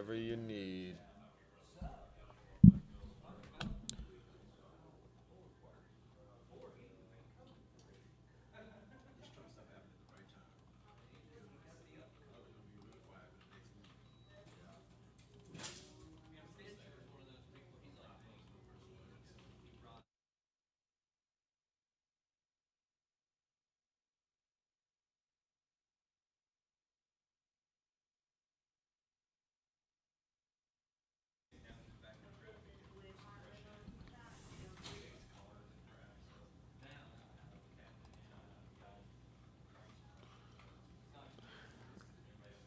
whatever you need.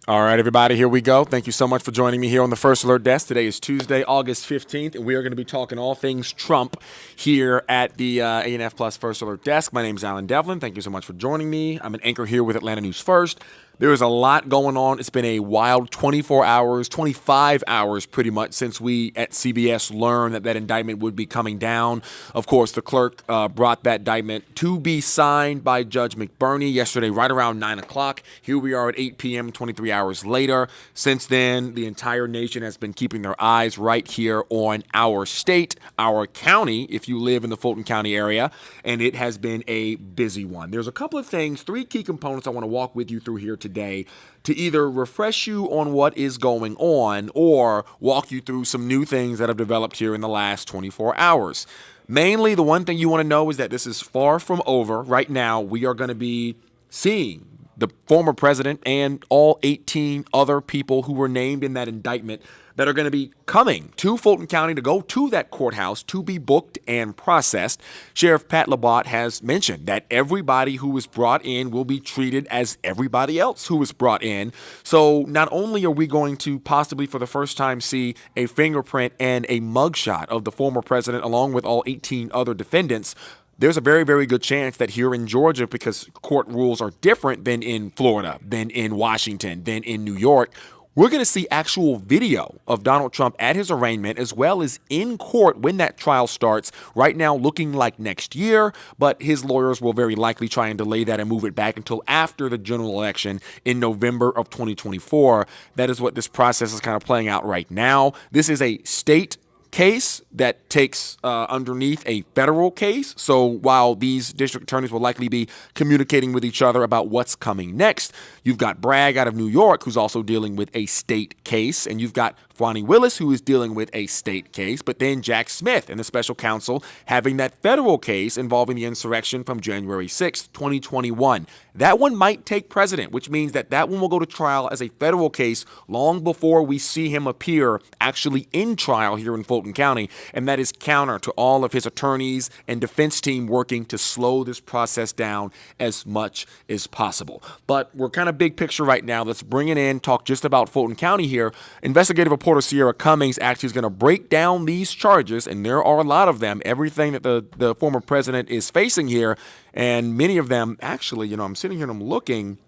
All right, everybody, here we go. Thank you so much for joining me here on the First Alert Desk. Today is Tuesday, August 15th, and we are going to be talking all things Trump here at the ANF Plus First Alert Desk. My name is Allen Devlin. Thank you so much for joining me. I'm an anchor here with Atlanta News First. There is a lot going on. It's been a wild 24 hours, 25 hours pretty much since we at CBS learned that indictment would be coming down. Of course, the clerk brought that indictment to be signed by Judge McBurney yesterday right around 9 o'clock. Here we are at 8 p.m., 23 hours later. Since then, the entire nation has been keeping their eyes right here on our state, our county, if you live in the Fulton County area, and it has been a busy one. There's a couple of things, three key components I want to walk with you through here today to either refresh you on what is going on or walk you through some new things that have developed here in the last 24 hours. Mainly, the one thing you want to know is that this is far from over. Right now, we are going to be seeing the former president and all 18 other people who were named in that indictment that are going to be coming to Fulton County to go to that courthouse to be booked and processed. Sheriff Pat Labat has mentioned that everybody who was brought in will be treated as everybody else who was brought in. So not only are we going to possibly for the first time see a fingerprint and a mugshot of the former president along with all 18 other defendants, there's a very, very good chance that here in Georgia, because court rules are different than in Florida, than in Washington, than in New York, we're going to see actual video of Donald Trump at his arraignment as well as in court when that trial starts. Right now looking like next year, but his lawyers will very likely try and delay that and move it back until after the general election in November of 2024. That is what this process is kind of playing out right now. This is a state case that takes underneath a federal case. So while these district attorneys will likely be communicating with each other about what's coming next, you've got Bragg out of New York, who's also dealing with a state case, and you've got Fani Willis, who is dealing with a state case, but then Jack Smith and the special counsel having that federal case involving the insurrection from January 6th, 2021. That one might take precedent, which means that one will go to trial as a federal case long before we see him appear actually in trial here in Fulton County, and that is counter to all of his attorneys and defense team working to slow this process down as much as possible. But we're kind of big picture right now. Let's bring it in, talk just about Fulton County here. Investigative reporter Sierra Cummings actually is going to break down these charges, and there are a lot of them, everything that the former president is facing here, and many of them actually, I'm sitting here and I'm looking.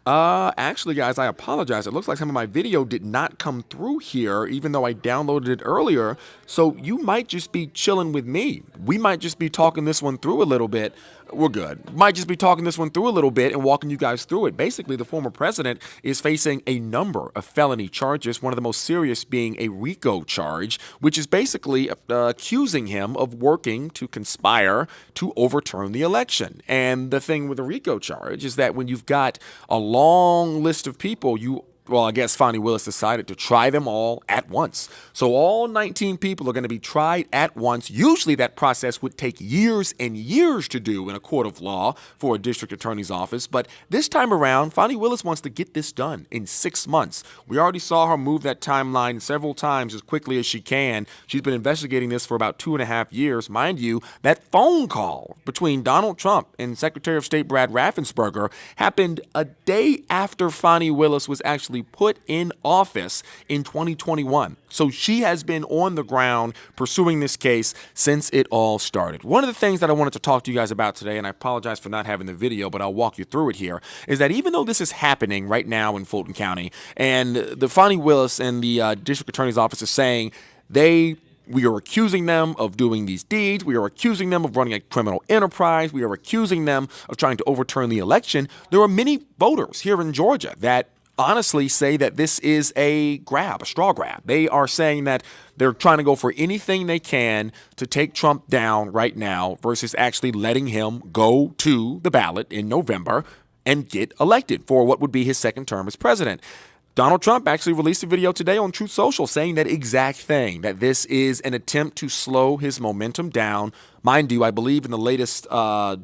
Actually, guys, I apologize. It looks like some of my video did not come through here, even though I downloaded it earlier. So you might just be chilling with me. We might just be talking this one through a little bit. We're good. Might just be talking this one through a little bit and walking you guys through it. Basically, the former president is facing a number of felony charges, one of the most serious being a RICO charge, which is basically accusing him of working to conspire to overturn the election. And the thing with the RICO charge is that when you've got a long list of people, I guess Fani Willis decided to try them all at once. So all 19 people are going to be tried at once. Usually that process would take years and years to do in a court of law for a district attorney's office. But this time around, Fani Willis wants to get this done in 6 months. We already saw her move that timeline several times as quickly as she can. She's been investigating this for about 2.5 years. Mind you, that phone call between Donald Trump and Secretary of State Brad Raffensperger happened a day after Fani Willis was actually put in office in 2021. So she has been on the ground pursuing this case since it all started. One of the things that I wanted to talk to you guys about today, and I apologize for not having the video, but I'll walk you through it here, is that even though this is happening right now in Fulton County, and the Fani Willis and the district attorney's office is saying we are accusing them of doing these deeds. We are accusing them of running a criminal enterprise. We are accusing them of trying to overturn the election. There are many voters here in Georgia that honestly say that this is a grab, a straw grab. They are saying that they're trying to go for anything they can to take Trump down right now versus actually letting him go to the ballot in November and get elected for what would be his second term as president. Donald Trump actually released a video today on Truth Social saying that exact thing, that this is an attempt to slow his momentum down. Mind you, I believe in the latest, I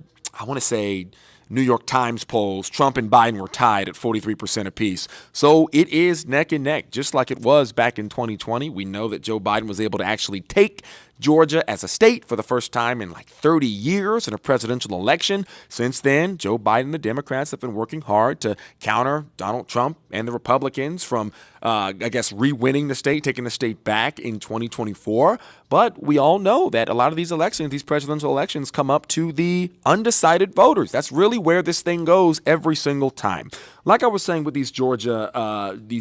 want to say, New York Times polls, Trump and Biden were tied at 43% apiece. So it is neck and neck, just like it was back in 2020. We know that Joe Biden was able to actually take Georgia as a state for the first time in like 30 years in a presidential election. Since then, Joe Biden and the Democrats have been working hard to counter Donald Trump and the Republicans from, re-winning the state, taking the state back in 2024. But we all know that a lot of these elections, these presidential elections, come up to the undecided voters. That's really where this thing goes every single time. Like I was saying with these these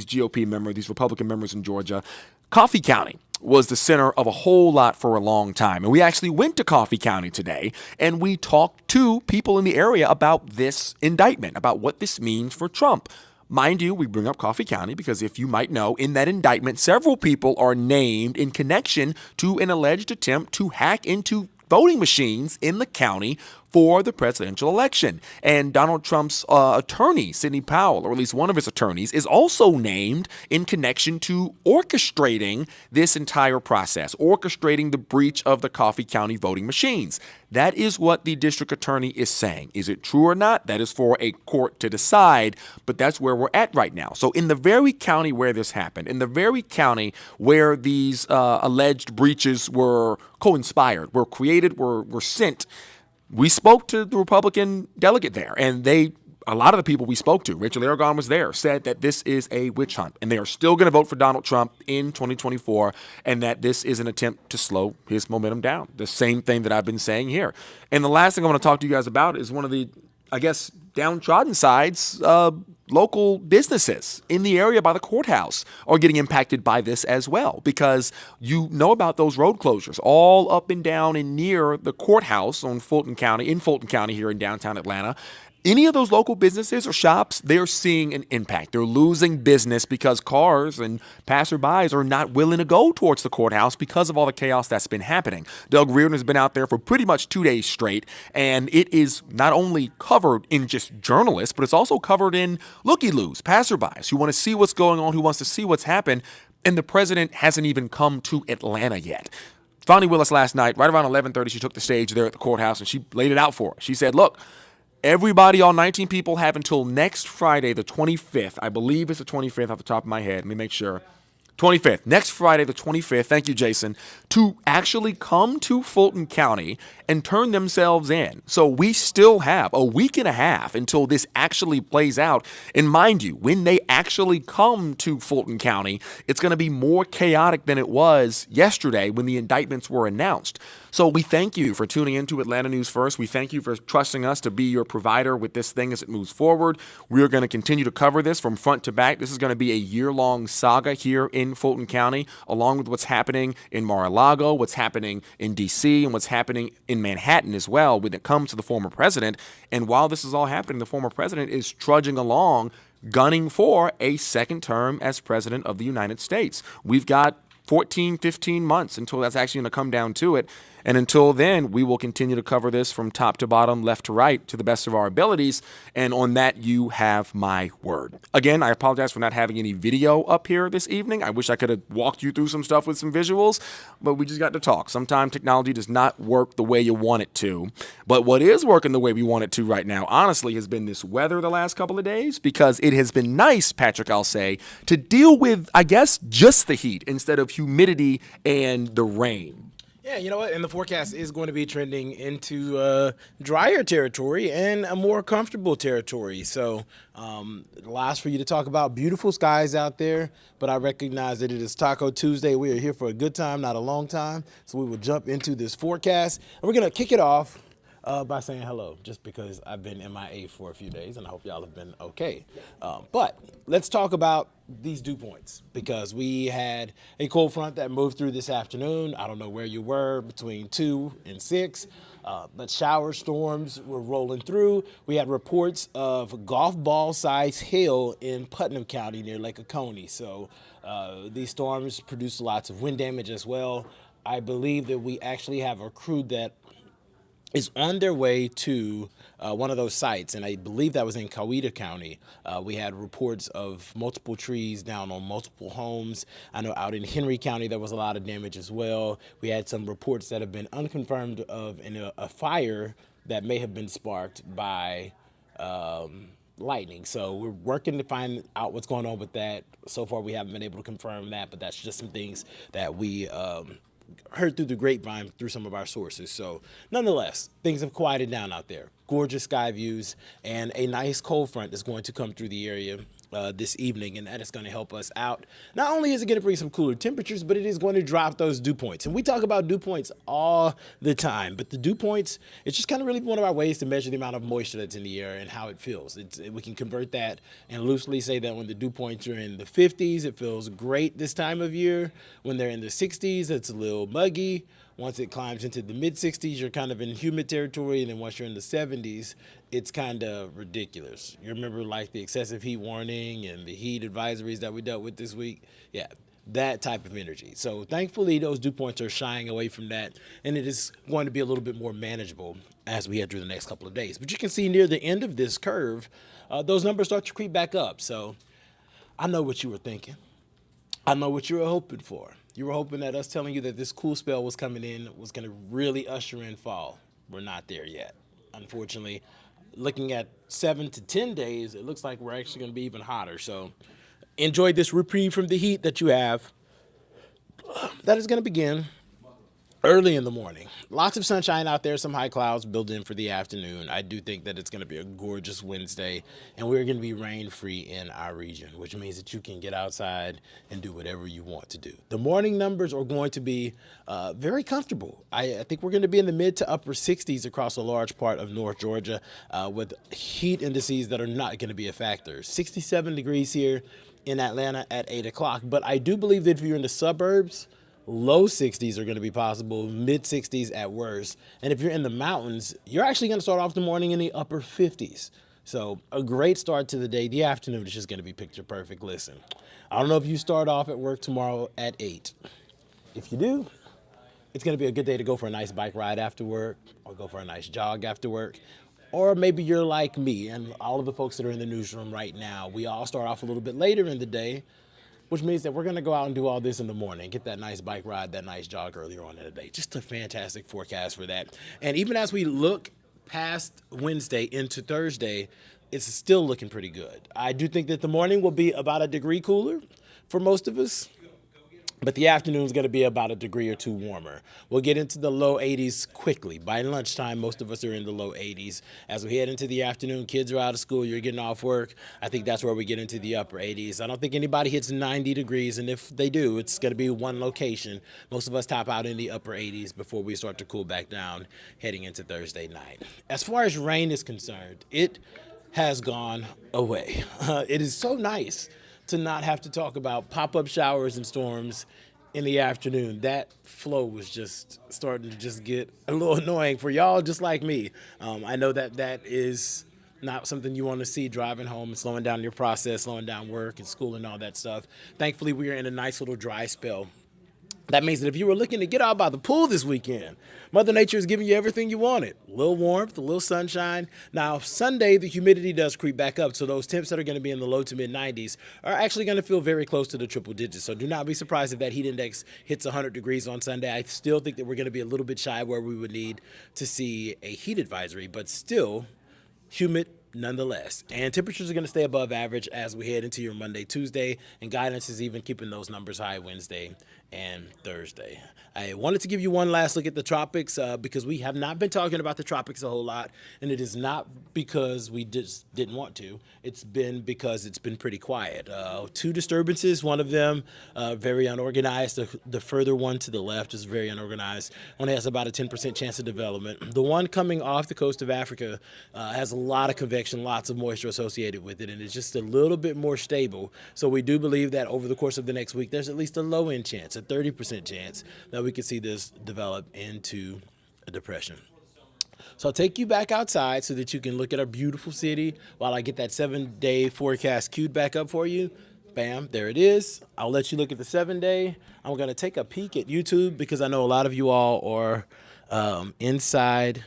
GOP members, these Republican members in Georgia, Coffee County was the center of a whole lot for a long time. And we actually went to Coffee County today and we talked to people in the area about this indictment, about what this means for Trump. Mind you, we bring up Coffee County because if you might know, in that indictment, several people are named in connection to an alleged attempt to hack into voting machines in the county for the presidential election. And Donald Trump's attorney, Sidney Powell, or at least one of his attorneys, is also named in connection to orchestrating this entire process, orchestrating the breach of the Coffee County voting machines. That is what the district attorney is saying. Is it true or not? That is for a court to decide, but that's where we're at right now. So in the very county where this happened, in the very county where these alleged breaches were co-inspired, were created, were sent, we spoke to the Republican delegate there, and a lot of the people we spoke to, Rachel Aragon was there, said that this is a witch hunt, and they are still going to vote for Donald Trump in 2024, and that this is an attempt to slow his momentum down. The same thing that I've been saying here. And the last thing I want to talk to you guys about is one of the, downtrodden sides, local businesses in the area by the courthouse are getting impacted by this as well, because you know about those road closures all up and down and near the courthouse in Fulton County here in downtown Atlanta. Any of those local businesses or shops, they're seeing an impact. They're losing business because cars and passerbys are not willing to go towards the courthouse because of all the chaos that's been happening. Doug Reardon has been out there for pretty much 2 days straight, and it is not only covered in just journalists, but it's also covered in looky-loos, passerbys who want to see what's going on, who wants to see what's happened, and the president hasn't even come to Atlanta yet. Fonnie Willis last night, right around 11:30, she took the stage there at the courthouse, and she laid it out for us. She said, look, everybody, all 19 people have until next Friday, the 25th. I believe it's the 25th off the top of my head. Let me make sure. 25th. Next Friday, the 25th. Thank you, Jason. To actually come to Fulton County and turn themselves in. So we still have a week and a half until this actually plays out. And mind you, when they actually come to Fulton County, it's going to be more chaotic than it was yesterday when the indictments were announced. So we thank you for tuning into Atlanta News First. We thank you for trusting us to be your provider with this thing as it moves forward. We're going to continue to cover this from front to back. This is going to be a year-long saga here in Fulton County, along with what's happening in Mar-a-Lago, what's happening in D.C., and what's happening in Manhattan as well when it comes to the former president. And while this is all happening, the former president is trudging along, gunning for a second term as president of the United States. We've got 14, 15 months until that's actually going to come down to it. And until then, we will continue to cover this from top to bottom, left to right, to the best of our abilities. And on that, you have my word. Again, I apologize for not having any video up here this evening. I wish I could have walked you through some stuff with some visuals, but we just got to talk. Sometimes technology does not work the way you want it to. But what is working the way we want it to right now, honestly, has been this weather the last couple of days, because it has been nice, Patrick, I'll say, to deal with, I guess, just the heat instead of humidity and the rain. Yeah, you know what? And the forecast is going to be trending into drier territory and a more comfortable territory. So it allows for you to talk about beautiful skies out there. But I recognize that it is Taco Tuesday. We are here for a good time, not a long time. So we will jump into this forecast. And we're going to kick it off By saying hello, just because I've been MIA for a few days, and I hope y'all have been okay. But let's talk about these dew points, because we had a cold front that moved through this afternoon. I don't know where you were between 2 and 6. But shower storms were rolling through. We had reports of golf ball size hail in Putnam County near Lake Oconee. So these storms produced lots of wind damage as well. I believe that we actually have a crew that is on their way to one of those sites, and I believe that was in Coweta County. We had reports of multiple trees down on multiple homes. I know out in Henry County there was a lot of damage as well. We had some reports that have been unconfirmed of a fire that may have been sparked by lightning. So we're working to find out what's going on with that. So far we haven't been able to confirm that, but that's just some things that we heard through the grapevine through some of our sources. So nonetheless, things have quieted down out there. Gorgeous sky views, and a nice cold front is going to come through the area this evening, and that is going to help us out. Not only is it going to bring some cooler temperatures, but it is going to drop those dew points. And we talk about dew points all the time, but the dew points, it's just kind of really one of our ways to measure the amount of moisture that's in the air and how it feels. We can convert that and loosely say that when the dew points are in the 50s, it feels great this time of year. When they're in the 60s, it's a little muggy. Once it climbs into the mid-60s, you're kind of in humid territory, and then once you're in the 70s, it's kind of ridiculous. You remember like the excessive heat warning and the heat advisories that we dealt with this week? Yeah, that type of energy. So thankfully, those dew points are shying away from that, and it is going to be a little bit more manageable as we head through the next couple of days. But you can see near the end of this curve, those numbers start to creep back up. So I know what you were thinking. I know what you were hoping for. You were hoping that us telling you that this cool spell was coming in was going to really usher in fall. We're not there yet. Unfortunately, looking at 7 to 10 days, it looks like we're actually going to be even hotter. So enjoy this reprieve from the heat that you have. That is going to begin early in the morning. Lots of sunshine out there, some high clouds built in for the afternoon. I do think that it's going to be a gorgeous Wednesday, and we're going to be rain-free in our region, which means that you can get outside and do whatever you want to do. The morning numbers are going to be very comfortable. I think we're going to be in the mid to upper 60s across a large part of North Georgia with heat indices that are not going to be a factor. 67 degrees here in Atlanta at 8 o'clock, but I do believe that if you're in the suburbs, low 60s are going to be possible, mid 60s at worst. And if you're in the mountains, you're actually going to start off the morning in the upper 50s. So a great start to the day. The afternoon is just going to be picture perfect. Listen, I don't know if you start off at work tomorrow at 8. If you do, it's going to be a good day to go for a nice bike ride after work, or go for a nice jog after work. Or maybe you're like me and all of the folks that are in the newsroom right now. We all start off a little bit later in the day, which means that we're going to go out and do all this in the morning, get that nice bike ride, that nice jog earlier on in the day. Just a fantastic forecast for that. And even as we look past Wednesday into Thursday, it's still looking pretty good. I do think that the morning will be about a degree cooler for most of us, but the afternoon is going to be about a degree or two warmer. We'll get into the low 80s quickly. By lunchtime, most of us are in the low 80s. As we head into the afternoon, kids are out of school, you're getting off work. I think that's where we get into the upper 80s. I don't think anybody hits 90 degrees, and if they do, it's going to be one location. Most of us top out in the upper 80s before we start to cool back down heading into Thursday night. As far as rain is concerned, it has gone away. It is so nice to not have to talk about pop-up showers and storms in the afternoon. That flow was just starting to just get a little annoying for y'all just like me. I know that that is not something you want to see driving home and slowing down your process, slowing down work and school and all that stuff. Thankfully, we are in a nice little dry spell. That means that if you were looking to get out by the pool this weekend, Mother Nature is giving you everything you wanted. A little warmth, a little sunshine. Now, Sunday, the humidity does creep back up, so those temps that are going to be in the low to mid-90s are actually going to feel very close to the triple digits. So do not be surprised if that heat index hits 100 degrees on Sunday. I still think that we're going to be a little bit shy where we would need to see a heat advisory, but still humid nonetheless. And temperatures are going to stay above average as we head into your Monday, Tuesday, and guidance is even keeping those numbers high Wednesday and Thursday. I wanted to give you one last look at the tropics because we have not been talking about the tropics a whole lot, and it is not because we just didn't want to. It's been because it's been pretty quiet. Two disturbances, one of them very unorganized. The further one to the left is very unorganized, only has about a 10% chance of development. The one coming off the coast of Africa has a lot of convection, lots of moisture associated with it, and it's just a little bit more stable. So we do believe that over the course of the next week, there's at least a low-end chance, a 30% chance, that we could see this develop into a depression. So I'll take you back outside so that you can look at our beautiful city while I get that 7-day forecast queued back up for you. Bam, there it is. I'll let you look at the 7-day. I'm going to take a peek at YouTube because I know a lot of you all are inside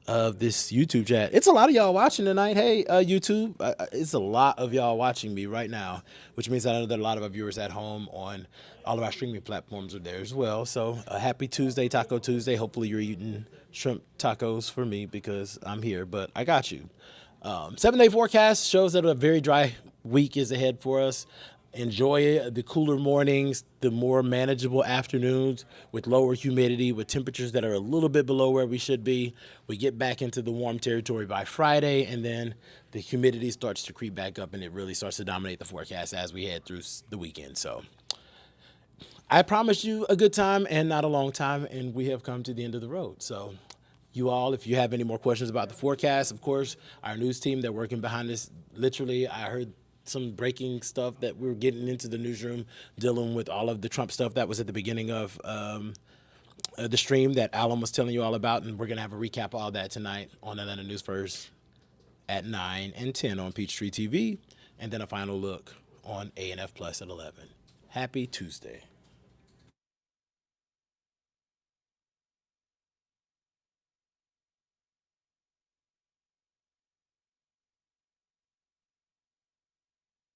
of this YouTube chat. It's a lot of y'all watching tonight. Hey, YouTube, it's a lot of y'all watching me right now, which means I know that a lot of our viewers at home on all of our streaming platforms are there as well. So happy Tuesday, Taco Tuesday. Hopefully you're eating shrimp tacos for me because I'm here, but I got you. 7-day forecast shows that a very dry week is ahead for us. Enjoy it. The cooler mornings, the more manageable afternoons with lower humidity, with temperatures that are a little bit below where we should be. We get back into the warm territory by Friday, and then the humidity starts to creep back up, and it really starts to dominate the forecast as we head through the weekend. So I promised you a good time and not a long time, and we have come to the end of the road. So you all, if you have any more questions about the forecast, of course, our news team, they're working behind this. Literally, I heard some breaking stuff that we were getting into the newsroom, dealing with all of the Trump stuff that was at the beginning of the stream that Alan was telling you all about, and we're going to have a recap of all that tonight on Atlanta News First at 9 and 10 on Peachtree TV, and then a final look on ANF Plus at 11. Happy Tuesday.